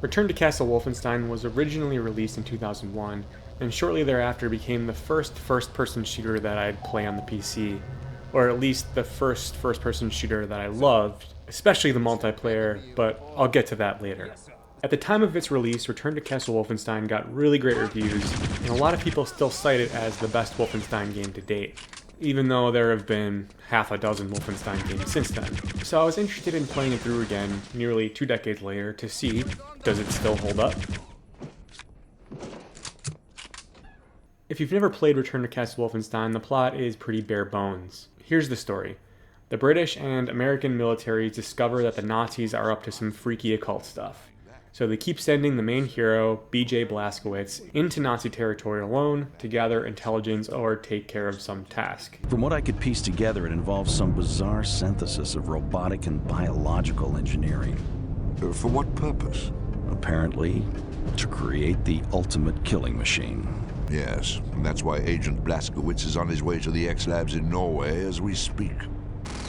Return to Castle Wolfenstein was originally released in 2001, and shortly thereafter became the first first-person shooter that I'd play on the PC, or at least the first first-person shooter that I loved, especially the multiplayer, but I'll get to that later. At the time of its release, Return to Castle Wolfenstein got really great reviews, and a lot of people still cite it as the best Wolfenstein game to date, even though there have been half a dozen Wolfenstein games since then. So I was interested in playing it through again nearly 2 decades later to see, does it still hold up? If you've never played Return to Castle Wolfenstein, the plot is pretty bare bones. Here's the story. The British and American militaries discover that the Nazis are up to some freaky occult stuff. So they keep sending the main hero, BJ Blazkowicz, into Nazi territory alone to gather intelligence or take care of some task. From what I could piece together, it involves some bizarre synthesis of robotic and biological engineering. For what purpose? Apparently, to create the ultimate killing machine. Yes, and that's why Agent Blazkowicz is on his way to the X-Labs in Norway as we speak.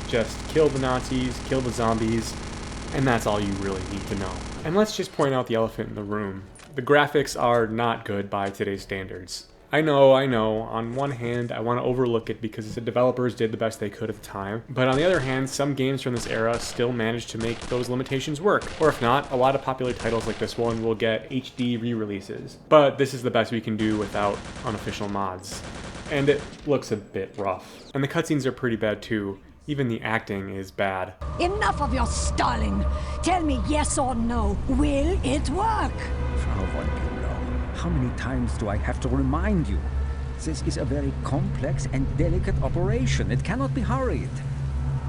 Just kill the Nazis, kill the zombies, and that's all you really need to know. And let's just point out the elephant in the room. The graphics are not good by today's standards. I know, on one hand I want to overlook it because the developers did the best they could at the time, but on the other hand, some games from this era still managed to make those limitations work. Or if not, a lot of popular titles like this one will get HD re-releases. But this is the best we can do without unofficial mods. And it looks a bit rough. And the cutscenes are pretty bad too. Even the acting is bad. Enough of your stalling! Tell me yes or no, will it work? Frau von Bülow, how many times do I have to remind you? This is a very complex and delicate operation. It cannot be hurried.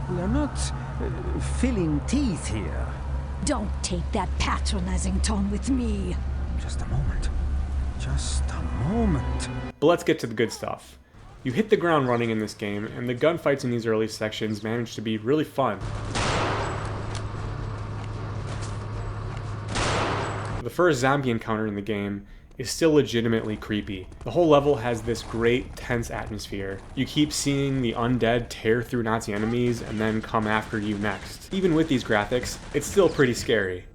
We are not filling teeth here. Don't take that patronizing tone with me. Just a moment. Just a moment. But let's get to the good stuff. You hit the ground running in this game, and the gunfights in these early sections manage to be really fun. The first zombie encounter in the game is still legitimately creepy. The whole level has this great, tense atmosphere. You keep seeing the undead tear through Nazi enemies and then come after you next. Even with these graphics, it's still pretty scary.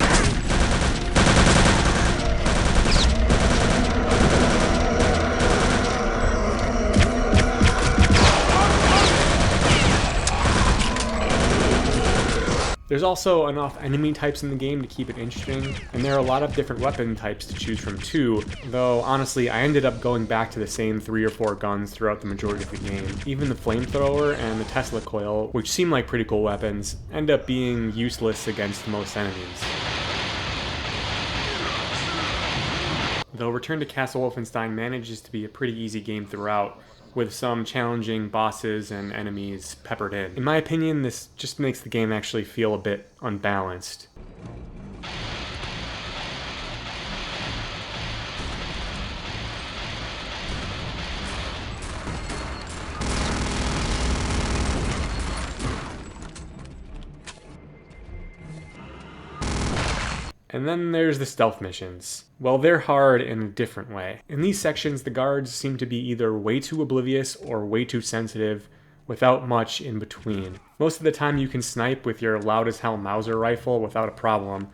There's also enough enemy types in the game to keep it interesting, and there are a lot of different weapon types to choose from too, though honestly I ended up going back to the same 3 or 4 guns throughout the majority of the game. Even the flamethrower and the Tesla coil, which seem like pretty cool weapons, end up being useless against most enemies. Though Return to Castle Wolfenstein manages to be a pretty easy game throughout, with some challenging bosses and enemies peppered in. In my opinion, this just makes the game actually feel a bit unbalanced. And then there's the stealth missions. Well, they're hard in a different way. In these sections, the guards seem to be either way too oblivious or way too sensitive, without much in between. Most of the time you can snipe with your loud as hell Mauser rifle without a problem.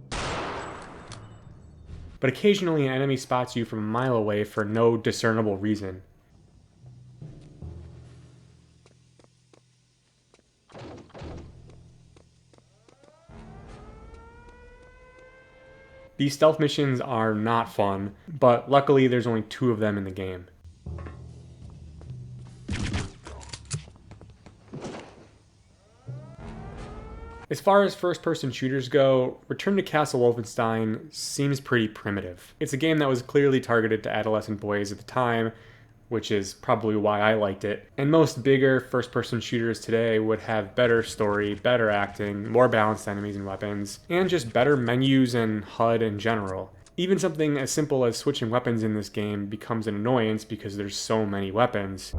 But occasionally an enemy spots you from a mile away for no discernible reason. These stealth missions are not fun, but luckily there's only 2 of them in the game. As far as first-person shooters go, Return to Castle Wolfenstein seems pretty primitive. It's a game that was clearly targeted to adolescent boys at the time, which is probably why I liked it. And most bigger first-person shooters today would have better story, better acting, more balanced enemies and weapons, and just better menus and HUD in general. Even something as simple as switching weapons in this game becomes an annoyance because there's so many weapons.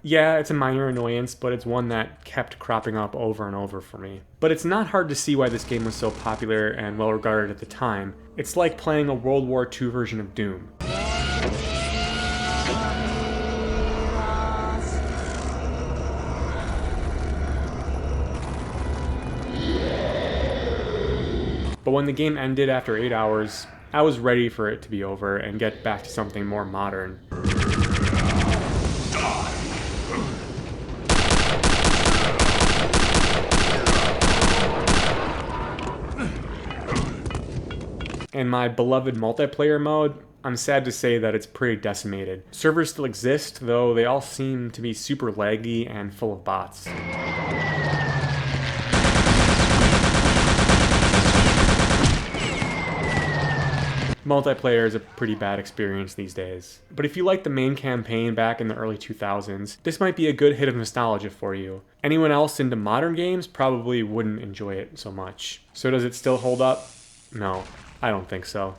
Yeah, it's a minor annoyance, but it's one that kept cropping up over and over for me. But it's not hard to see why this game was so popular and well regarded at the time. It's like playing a World War II version of Doom. But when the game ended after 8 hours, I was ready for it to be over and get back to something more modern. And my beloved multiplayer mode, I'm sad to say that it's pretty decimated. Servers still exist, though they all seem to be super laggy and full of bots. Multiplayer is a pretty bad experience these days. But if you liked the main campaign back in the early 2000s, this might be a good hit of nostalgia for you. Anyone else into modern games probably wouldn't enjoy it so much. So does it still hold up? No, I don't think so.